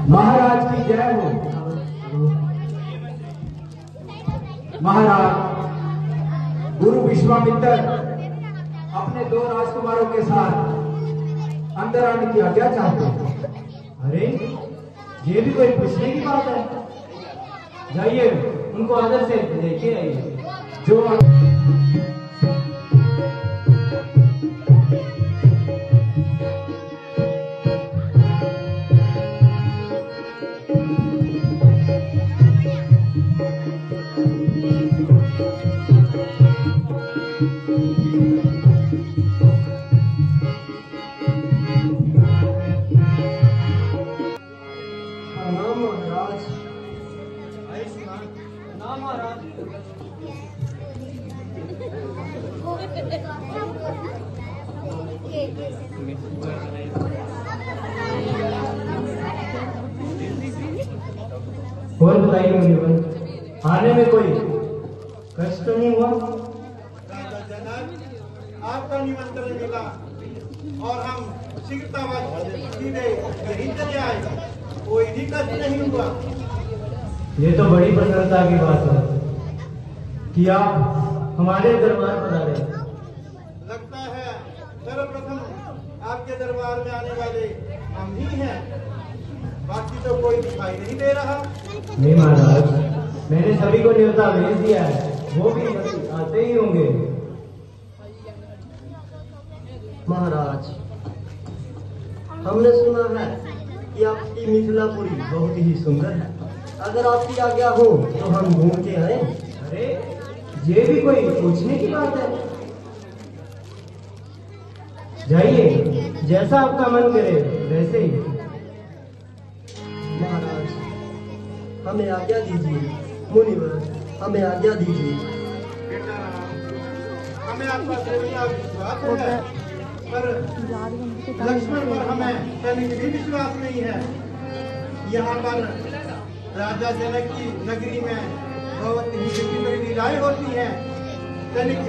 महाराज की जय हो। महाराज, गुरु विश्वामित्र अपने 2 राजकुमारों के साथ अंदर आने की आज्ञा चाहते हैं। अरे, ये भी कोई पूछने की बात है। जाइए, उनको आदर से लेके आइए। जो और बताइए मुझे, आने में कोई कष्ट तो नहीं हुआ? राजा जनक, आपका निमंत्रण मिला और हम शीघ्रतावश सीधे यहीं चले आए। कोई भी कष्ट नहीं हुआ। ये तो बड़ी प्रसन्नता की बात है कि आप हमारे दरबार पर आ रहे हैं। लगता है सर्वप्रथम आपके दरबार में आने वाले हम ही हैं। बाकी तो कोई दिखाई नहीं दे रहा। नहीं महाराज, मैंने सभी को न्योता भेज दिया है, वो भी आते ही होंगे। महाराज, हमने सुना है कि आपकी मिथिलापुरी बहुत ही सुंदर है। अगर आपकी आज्ञा हो तो हम घूम के आए। अरे, ये भी कोई पूछने की बात है। जाइए, जैसा आपका मन करे वैसे ही। महाराज, हमें आज्ञा दीजिए। मुनिवर, हमें आज्ञा दीजिए। बेटा, हमें आपका पूरा विश्वास है, पर लक्ष्मण पर हमें तनिक भी विश्वास नहीं है। यहाँ पर राजा जनक की नगरी में बहुत ही विचित्र लीलाएं होती हैं। तनिक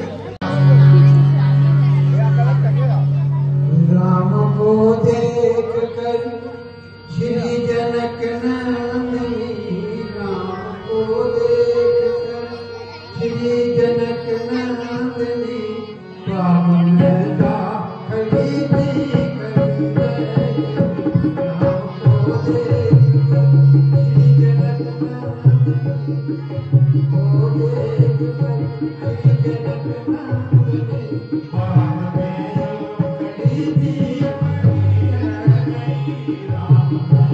राम को देख कर श्री जनक नंदनी, राम को देख कर श्री जनक नंदनी, राम लता खड़ी थी करी गए। राम को देख कर श्री जनक नंदनी, को देख कर श्री जनक नंदनी, राम खड़ी थी राम को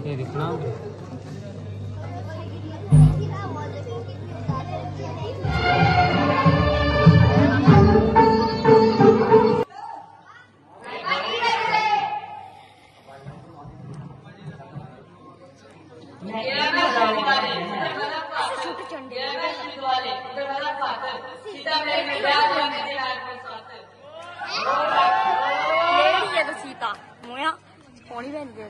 ये दिखना सीता मोया सोनी बहन के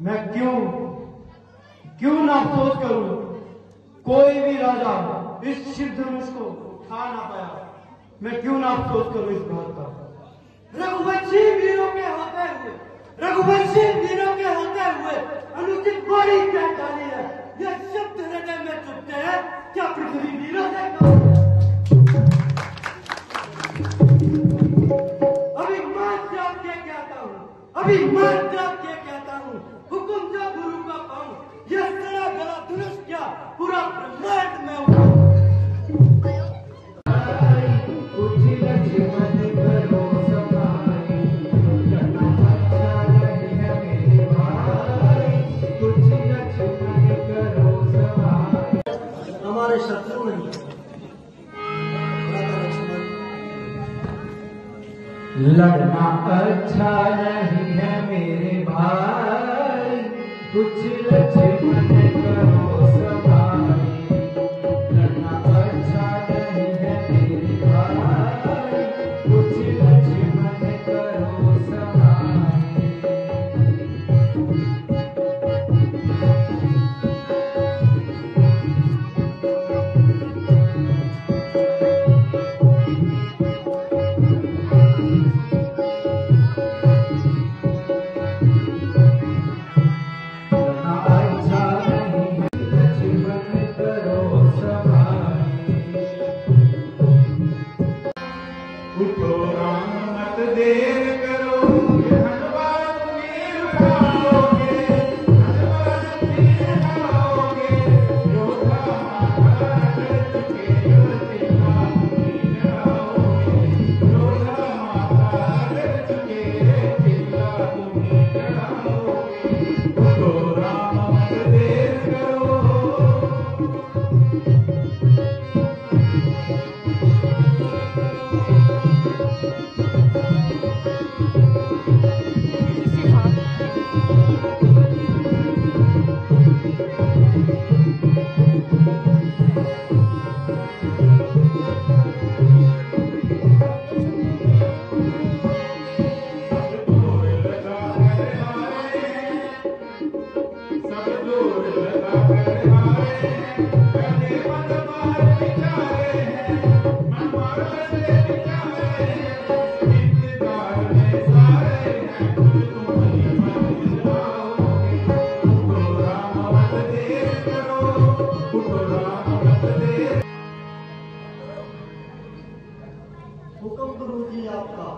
मैं क्यों ना अफसोस करूं? कोई भी राजा इस शिव धनुष को उठा ना पाया। मैं क्यों ना अफसोस करूं इस बात का? रघुवंशी वीरों के होते हुए अनुचित गोली क्या डाली है? यह शब्द हृदय में चुभते हैं। क्या पृथ्वी वीरों से अभी मान जाप के कहता हूँ हुकुम जो गुरु का पाऊं। यह सड़ा गला धनुष क्या पूरा ब्रह्मांड में उठाऊं। हमारे शत्रु नहीं लड़ना अच्छा नहीं है मेरे भाई, कुछ लक्ष्मण करो सवाई। लड़ना अच्छा नहीं है मेरे भाई, कुछ लक्ष्मण करो सवाई। गुरुजी आपका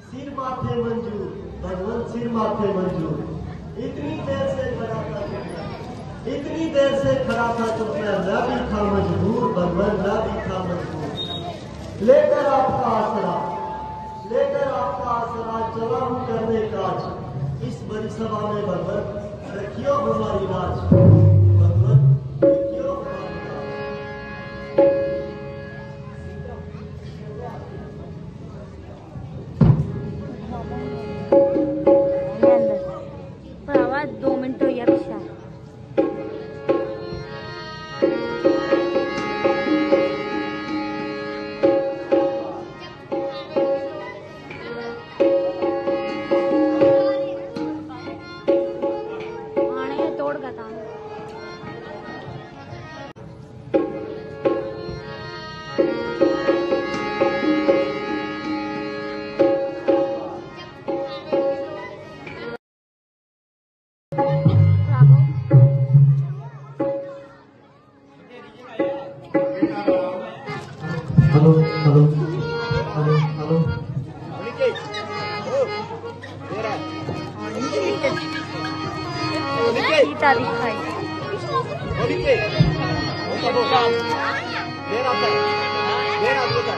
सिर माथे मंजूर, भगवान सिर माथे मंजूर। इतनी देर से खड़ा था चुप, इतनी देर से खड़ा था चुप, मैं भी था मजबूर, भगवान मैं भी था मजबूर। लेकर आपका आसरा, लेकर आपका आसरा चला हूँ करने काज। इस बड़ी सभा में भगवान रखियो हमारी लाज, भगवान रखियो हमारी लाज। भरावा 2 मिनट होई पिछा आने तोड़ का था। Hello hello hello hello. Sita दिखाई बेटा